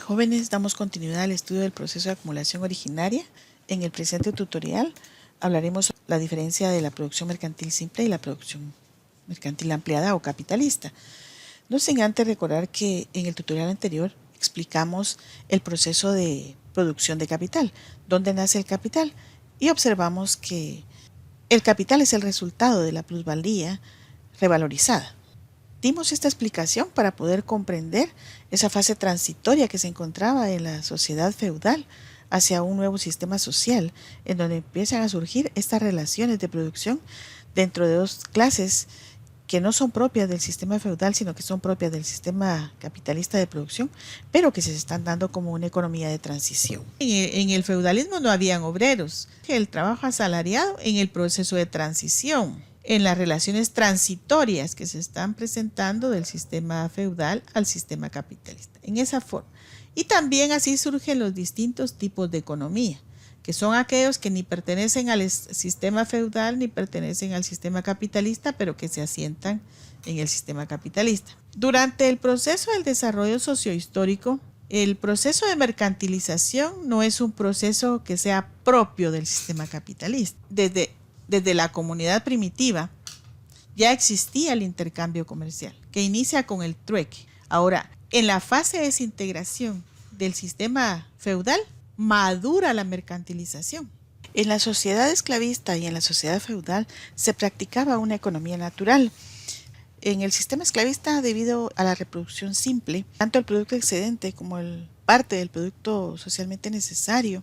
Jóvenes, damos continuidad al estudio del proceso de acumulación originaria. En el presente tutorial hablaremos sobre la diferencia de la producción mercantil simple y la producción mercantil ampliada o capitalista. No sin antes recordar que en el tutorial anterior explicamos el proceso de producción de capital, dónde nace el capital, y observamos que el capital es el resultado de la plusvalía revalorizada. Dimos esta explicación para poder comprender esa fase transitoria que se encontraba en la sociedad feudal hacia un nuevo sistema social, en donde empiezan a surgir estas relaciones de producción dentro de dos clases que no son propias del sistema feudal, sino que son propias del sistema capitalista de producción, pero que se están dando como una economía de transición. En el feudalismo no habían obreros, el trabajo asalariado en el proceso de transición, en las relaciones transitorias que se están presentando del sistema feudal al sistema capitalista, en esa forma. Y también así surgen los distintos tipos de economía, que son aquellos que ni pertenecen al sistema feudal ni pertenecen al sistema capitalista, pero que se asientan en el sistema capitalista. Durante el proceso del desarrollo sociohistórico, el proceso de mercantilización no es un proceso que sea propio del sistema capitalista. Desde la comunidad primitiva ya existía el intercambio comercial, que inicia con el trueque. Ahora, en la fase de desintegración del sistema feudal, madura la mercantilización. En la sociedad esclavista y en la sociedad feudal se practicaba una economía natural. En el sistema esclavista, debido a la reproducción simple, tanto el producto excedente como parte del producto socialmente necesario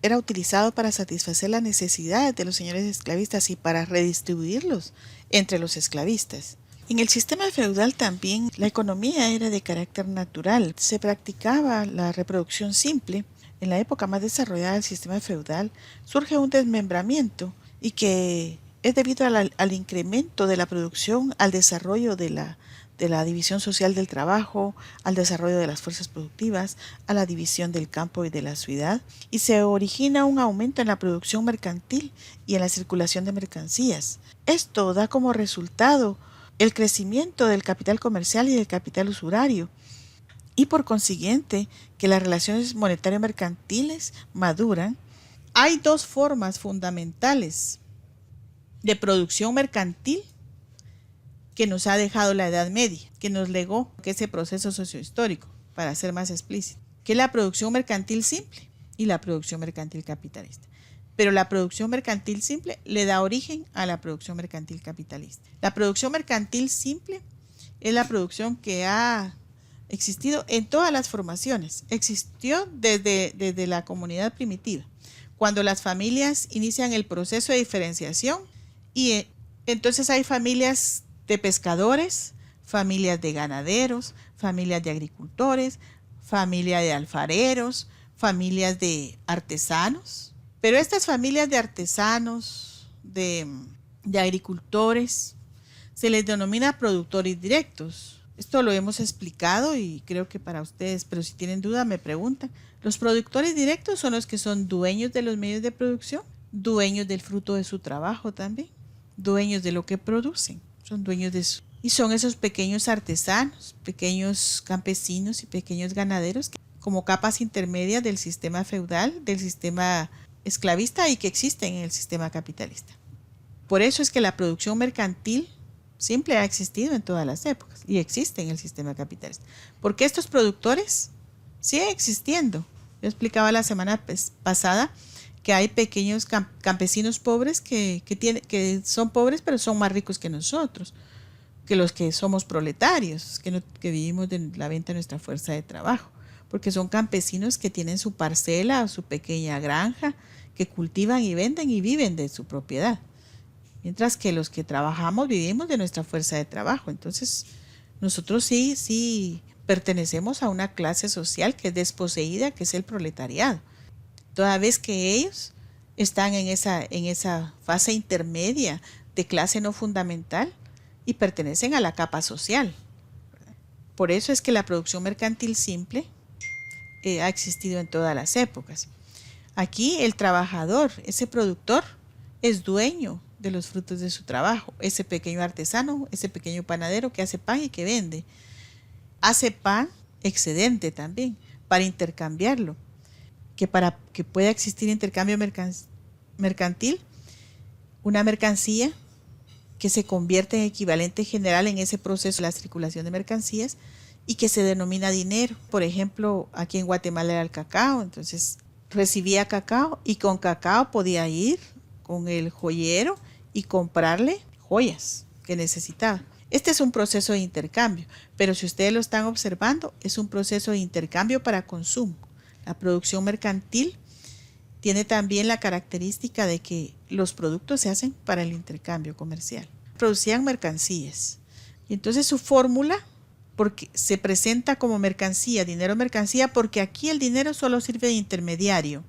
era utilizado para satisfacer las necesidades de los señores esclavistas y para redistribuirlos entre los esclavistas. En el sistema feudal también la economía era de carácter natural. Se practicaba la reproducción simple. En la época más desarrollada del sistema feudal surge un desmembramiento y que es debido al incremento de la producción, al desarrollo de la división social del trabajo, al desarrollo de las fuerzas productivas, a la división del campo y de la ciudad, y se origina un aumento en la producción mercantil y en la circulación de mercancías. Esto da como resultado el crecimiento del capital comercial y del capital usurario, y por consiguiente que las relaciones monetario-mercantiles maduran. Hay dos formas fundamentales de producción mercantil que nos ha dejado la Edad Media, que nos legó ese proceso sociohistórico, para ser más explícito, que es la producción mercantil simple y la producción mercantil capitalista. Pero la producción mercantil simple le da origen a la producción mercantil capitalista. La producción mercantil simple es la producción que ha existido en todas las formaciones. Existió desde la comunidad primitiva, cuando las familias inician el proceso de diferenciación, y entonces hay familias de pescadores, familias de ganaderos, familias de agricultores, familias de alfareros, familias de artesanos. Pero estas familias de artesanos, de agricultores, se les denomina productores directos. Esto lo hemos explicado y creo que para ustedes, pero si tienen duda me preguntan. Los productores directos son los que son dueños de los medios de producción, dueños del fruto de su trabajo también, dueños de lo que producen, son dueños de eso. Y son esos pequeños artesanos, pequeños campesinos y pequeños ganaderos como capas intermedias del sistema feudal, del sistema esclavista y que existen en el sistema capitalista. Por eso es que la producción mercantil simple ha existido en todas las épocas y existe en el sistema capitalista, porque estos productores siguen existiendo. Yo explicaba la semana pasada que hay pequeños campesinos pobres que son pobres pero son más ricos que nosotros, que los que somos proletarios, que vivimos de la venta de nuestra fuerza de trabajo, porque son campesinos que tienen su parcela o su pequeña granja, que cultivan y venden y viven de su propiedad. Mientras que los que trabajamos vivimos de nuestra fuerza de trabajo. Entonces, nosotros sí pertenecemos a una clase social que es desposeída, que es el proletariado. Toda vez que ellos están en esa fase intermedia de clase no fundamental y pertenecen a la capa social. Por eso es que la producción mercantil simple ha existido en todas las épocas. Aquí el trabajador, ese productor, es dueño de los frutos de su trabajo. Ese pequeño artesano, ese pequeño panadero que hace pan y que vende. Hace pan excedente también, para intercambiarlo, que para que pueda existir intercambio mercantil, una mercancía que se convierte en equivalente general en ese proceso de la circulación de mercancías y que se denomina dinero. Por ejemplo, aquí en Guatemala era el cacao, entonces recibía cacao y con cacao podía ir con el joyero y comprarle joyas que necesitaba. Este es un proceso de intercambio, pero si ustedes lo están observando, es un proceso de intercambio para consumo. La producción mercantil tiene también la característica de que los productos se hacen para el intercambio comercial. Producían mercancías y entonces su fórmula porque se presenta como mercancía, dinero mercancía, porque aquí el dinero solo sirve de intermediario,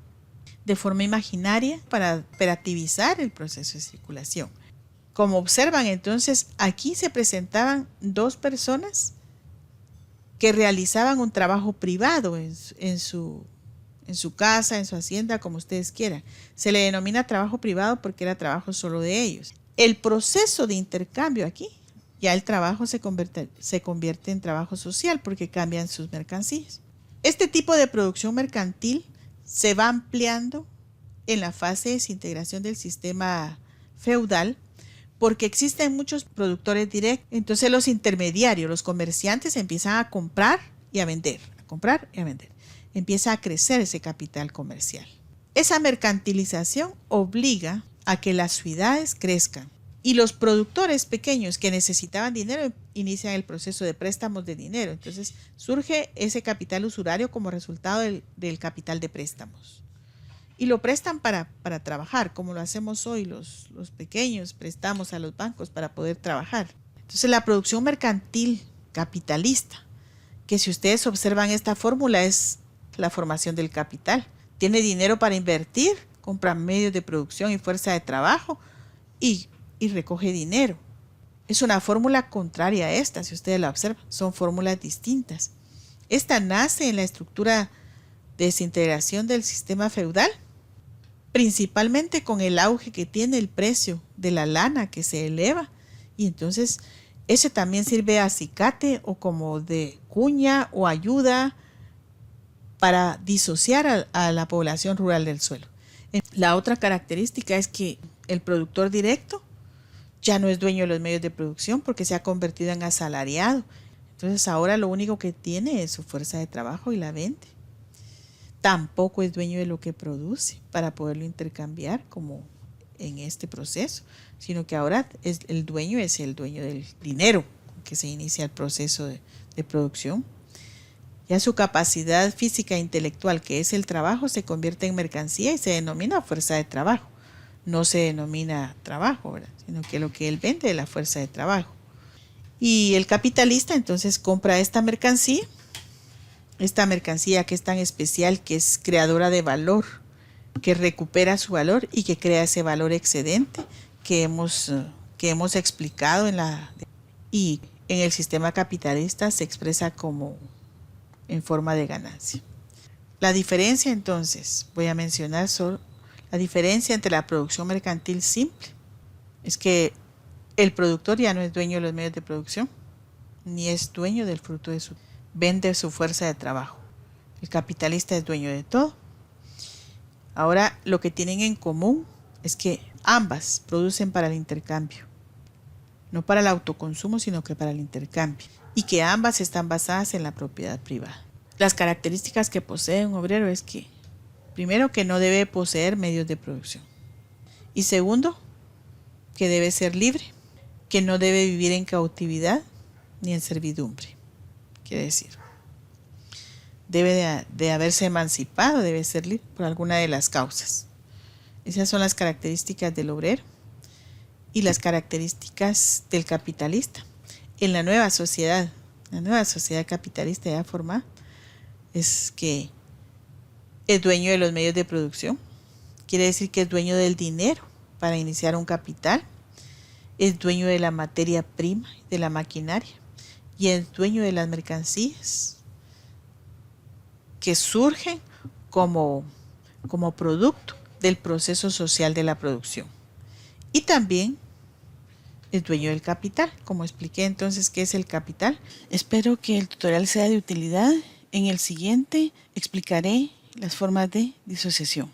de forma imaginaria para operativizar el proceso de circulación. Como observan entonces, aquí se presentaban dos personas que realizaban un trabajo privado en su casa, en su hacienda, como ustedes quieran. Se le denomina trabajo privado porque era trabajo solo de ellos. El proceso de intercambio aquí, ya el trabajo se convierte en trabajo social porque cambian sus mercancías. Este tipo de producción mercantil se va ampliando en la fase de desintegración del sistema feudal porque existen muchos productores directos. Entonces los intermediarios, los comerciantes empiezan a comprar y a vender, a comprar y a vender. Empieza a crecer ese capital comercial. Esa mercantilización obliga a que las ciudades crezcan y los productores pequeños que necesitaban dinero inician el proceso de préstamos de dinero. Entonces surge ese capital usurario como resultado del capital de préstamos. Y lo prestan para trabajar, como lo hacemos hoy los pequeños, prestamos a los bancos para poder trabajar. Entonces la producción mercantil capitalista, que si ustedes observan esta fórmula es la formación del capital. Tiene dinero para invertir, compra medios de producción y fuerza de trabajo y recoge dinero. Es una fórmula contraria a esta, si ustedes la observan, son fórmulas distintas. Esta nace en la estructura de desintegración del sistema feudal, principalmente con el auge que tiene el precio de la lana que se eleva y entonces ese también sirve de acicate o como de cuña o ayuda para disociar a la población rural del suelo. La otra característica es que el productor directo ya no es dueño de los medios de producción porque se ha convertido en asalariado. Entonces ahora lo único que tiene es su fuerza de trabajo y la vende. Tampoco es dueño de lo que produce para poderlo intercambiar como en este proceso, sino que ahora el dueño del dinero que se inicia el proceso de producción. Ya su capacidad física e intelectual, que es el trabajo, se convierte en mercancía y se denomina fuerza de trabajo. No se denomina trabajo, ¿verdad? Sino que lo que él vende es la fuerza de trabajo. Y el capitalista entonces compra esta mercancía que es tan especial, que es creadora de valor, que recupera su valor y que crea ese valor excedente que hemos explicado y en el sistema capitalista se expresa como en forma de ganancia. La diferencia entonces, voy a mencionar solo la diferencia entre la producción mercantil simple, es que el productor ya no es dueño de los medios de producción, ni es dueño del fruto de vende su fuerza de trabajo. El capitalista es dueño de todo. Ahora lo que tienen en común es que ambas producen para el intercambio, no para el autoconsumo, sino que para el intercambio, y que ambas están basadas en la propiedad privada. Las características que posee un obrero es que, primero, que no debe poseer medios de producción, y segundo, que debe ser libre, que no debe vivir en cautividad ni en servidumbre. Quiere decir, debe de haberse emancipado, debe ser libre por alguna de las causas. Esas son las características del obrero y las características del capitalista. En la nueva sociedad capitalista ya formada, es que es dueño de los medios de producción, quiere decir que es dueño del dinero para iniciar un capital, es dueño de la materia prima, de la maquinaria, y es dueño de las mercancías que surgen como producto del proceso social de la producción. Y también es dueño del capital. Como expliqué entonces qué es el capital. Espero que el tutorial sea de utilidad En el siguiente explicaré las formas de disociación.